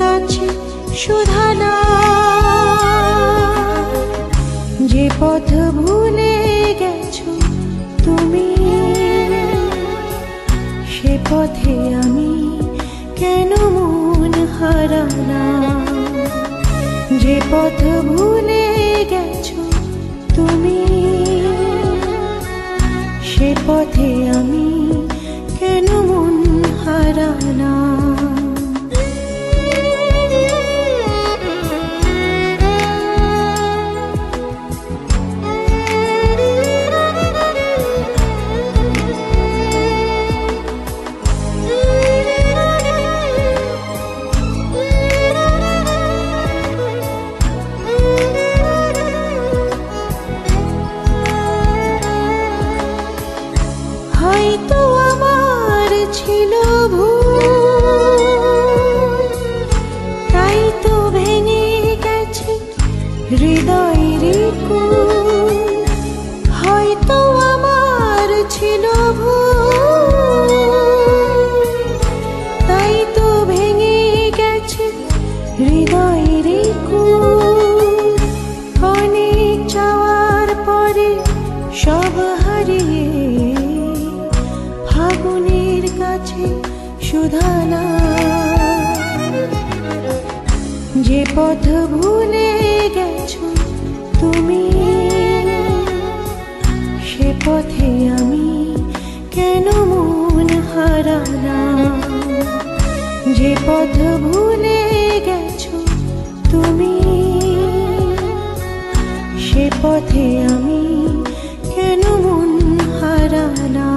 কাছে শুধানা, যে পথ ভুলে গেছো তুমি, সে পথে আমি কেন মন হারানা। যে পথ ভুলে গেছো তুমি, সে পথে আমি কেন মন হারানা। হয়তো আমার ছিল ভুল, তাই তো ভেঙে গেছে হৃদয়ের কুল। হয়তো আমার ছিল ভুল, তাই তো ভেঙে গেছে হৃদয়ের কুল। অনেক চাওয়ার পরে সব হারিয়ে ফাগুনের কাছে শুধানা। যে পথ ভুলে গেছো তুমি, সে পথে আমি কেন মন হারানা। যে পথ ভুলে গেছো তুমি, সে পথে আমি কেন মন হারানা।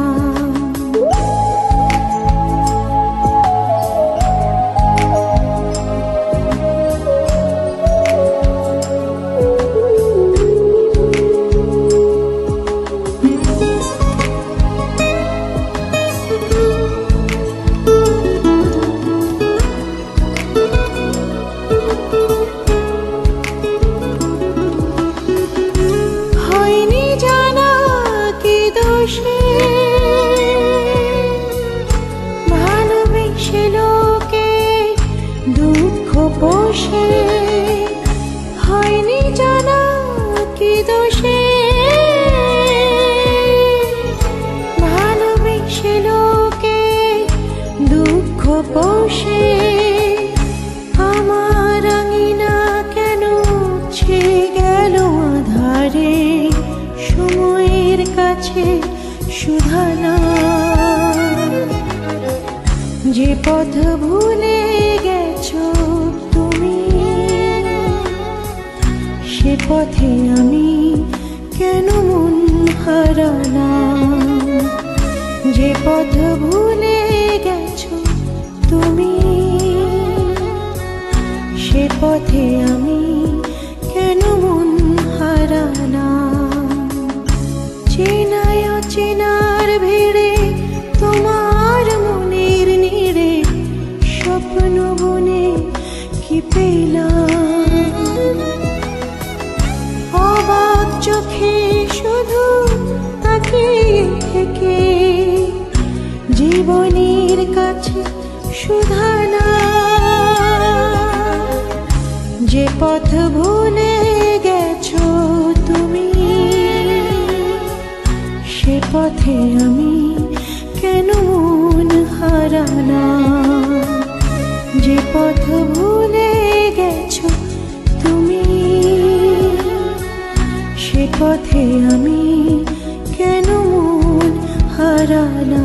ভালোবেসে লোকে দুঃখ পোষে, হয়নি জানা কি দোষে। ভালোবেসে লোকে দুঃখ পোষে, আমার আঙিনা কেন ছে গেল আধারে। সময়ের কাছে শুধানা। যে পথ ভুলে গেছো তুমি, সে পথে আমি কেন মন হারানা। যে পথ ভুলে গেছো তুমি, সে পথে আমি কেন মন হারানা। চেনায় অচেনার ভিড়ে তোমার মনের নিড়ে স্বপ্ন বনে কি পেলাম। অবাক চোখে শুধু তাকিয়ে থেকে জীবনের কাছে শুধানা। যে পথ ভুলে গেছো তুমি, সে পথে আমি কেন মন হারানা। যে পথ ভুলে গেছো তুমি, সে পথে আমি কেন মন হারানা।